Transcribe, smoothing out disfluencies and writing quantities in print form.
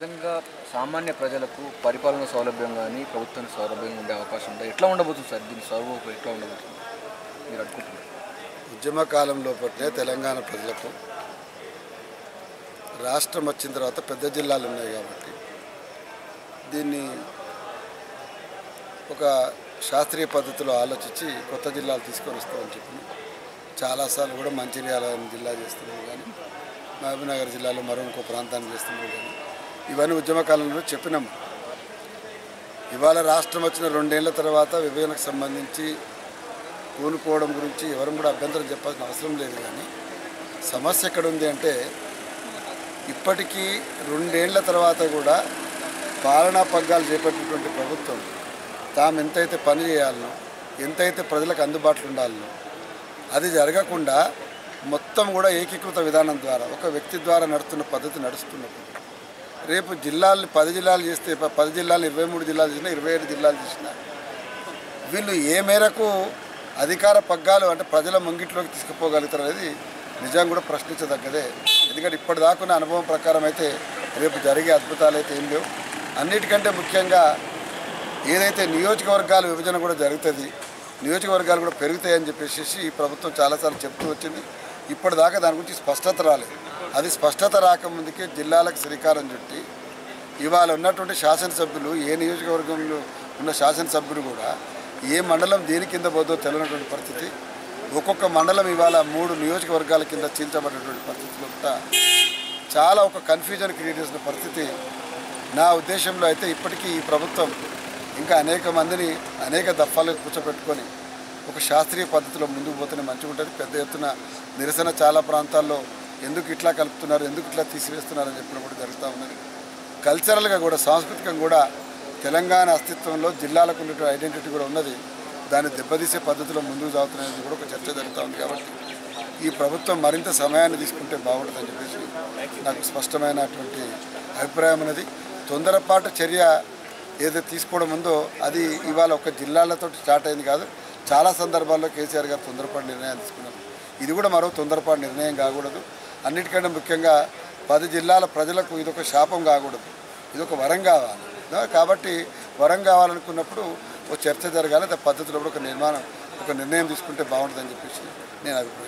నిజంగా సామాన్య ప్రజలకు పరిపాలన సౌలభ్యం కానీ ప్రభుత్వం సౌలభ్యంగా ఉండే అవకాశం ఉందా? ఎట్లా ఉండబోతుంది సార్? దీని స్వరూపం ఎట్లా ఉండబోతుంది మీరు అనుకుంటున్నారు? ఉద్యమ కాలంలో పట్టే తెలంగాణ ప్రజలకు రాష్ట్రం వచ్చిన తర్వాత పెద్ద జిల్లాలు ఉన్నాయి కాబట్టి దీన్ని ఒక శాస్త్రీయ పద్ధతిలో ఆలోచించి కొత్త జిల్లాలు తీసుకొని వస్తామని చెప్పి చాలాసార్లు కూడా మంచిర్యాల జిల్లా చేస్తున్నాం కానీ మహబూబ్నగర్ జిల్లాలో మరో ఇంకో ప్రాంతాన్ని చేస్తున్నాం కానీ ఇవన్నీ ఉద్యమ కాలంలో చెప్పినాము. ఇవాళ రాష్ట్రం వచ్చిన 2 ఏళ్ల తర్వాత విభజనకు సంబంధించి కూనుకోవడం గురించి ఎవరు కూడా అభ్యంతరం చెప్పాల్సిన అవసరం లేదు. కానీ సమస్య ఎక్కడ ఉంది అంటే ఇప్పటికీ 2 ఏళ్ల తర్వాత కూడా పాలనా పగ్గాలు చేపట్టినటువంటి ప్రభుత్వం తాము ఎంతైతే పని చేయాలనో ఎంతైతే ప్రజలకు అందుబాటులో ఉండాలనో అది జరగకుండా మొత్తం కూడా ఏకీకృత విధానం ద్వారా ఒక వ్యక్తి ద్వారా నడుస్తున్న పద్ధతి నడుస్తున్నప్పుడు రేపు జిల్లాలు 10 జిల్లాలు చేస్తే 10 జిల్లాలు 23 జిల్లాలు చేసినా 27 జిల్లాలు చేసినా వీళ్ళు ఏ మేరకు అధికార పగ్గాలు అంటే ప్రజల ముంగిట్లోకి తీసుకుపోగలుగుతారు అనేది నిజంగా కూడా ప్రశ్నించదగ్గదే. ఎందుకంటే ఇప్పటిదాకున్న అనుభవం ప్రకారం అయితే రేపు జరిగే అద్భుతాలు అయితే ఏం లేవు. అన్నిటికంటే ముఖ్యంగా ఏదైతే నియోజకవర్గాల విభజన కూడా జరుగుతుంది, నియోజకవర్గాలు కూడా పెరుగుతాయని చెప్పేసి ఈ ప్రభుత్వం చాలాసార్లు చెప్తూ వచ్చింది. ఇప్పటిదాకా దాని గురించి స్పష్టత రాలేదు. అది స్పష్టత రాకముందుకే జిల్లాలకు శ్రీకారం చుట్టి ఇవాళ ఉన్నటువంటి శాసనసభ్యులు ఏ నియోజకవర్గంలో ఉన్న శాసనసభ్యులు కూడా ఏ మండలం దేని కింద పోదో తెలియనటువంటి పరిస్థితి, ఒక్కొక్క మండలం ఇవాళ 3 నియోజకవర్గాల కింద చీల్చబడినటువంటి పరిస్థితిలో కూడా చాలా ఒక కన్ఫ్యూజన్ క్రియేట్ చేసిన పరిస్థితి. నా ఉద్దేశంలో అయితే ఇప్పటికీ ఈ ప్రభుత్వం ఇంకా అనేక మందిని అనేక దఫాలు కూర్చోబెట్టుకొని ఒక శాస్త్రీయ పద్ధతిలో ముందుకు పోతేనే మంచిగా ఉంటుంది. పెద్ద ఎత్తున నిరసన చాలా ప్రాంతాల్లో ఎందుకు ఇట్లా కలుపుతున్నారు, ఎందుకు ఇట్లా తీసివేస్తున్నారు అని చెప్పిన కూడా జరుగుతూ ఉన్నది. కల్చరల్గా కూడా సాంస్కృతికంగా కూడా తెలంగాణ అస్తిత్వంలో జిల్లాలకు ఉన్నటువంటి ఐడెంటిటీ కూడా ఉన్నది. దాన్ని దెబ్బతీసే పద్ధతిలో ముందుకు సాగుతున్నది కూడా ఒక చర్చ జరుగుతూ ఉంది. కాబట్టి ఈ ప్రభుత్వం మరింత సమయాన్ని తీసుకుంటే బాగుంటుందని చెప్పేసి నాకు స్పష్టమైనటువంటి అభిప్రాయం ఉన్నది. తొందరపాటు చర్య ఏదైతే తీసుకోవడం ఉందో అది ఇవాళ ఒక జిల్లాలతో స్టార్ట్ అయింది కాదు. చాలా సందర్భాల్లో కేసీఆర్ గారు తొందరపాటు నిర్ణయాలు తీసుకున్నారు. ఇది కూడా మరో తొందరపాటు నిర్ణయం కాకూడదు. అన్నిటికంటే ముఖ్యంగా 10 జిల్లాల ప్రజలకు ఇదొక శాపం కాకూడదు, ఇదొక వరం కావాలి. కాబట్టి వరం కావాలనుకున్నప్పుడు ఒక చర్చ జరగాలి. పద్ధతిలో కూడా ఒక నిర్ణయం తీసుకుంటే బాగుంటుందని చెప్పేసి నేను అభిప్రాయం.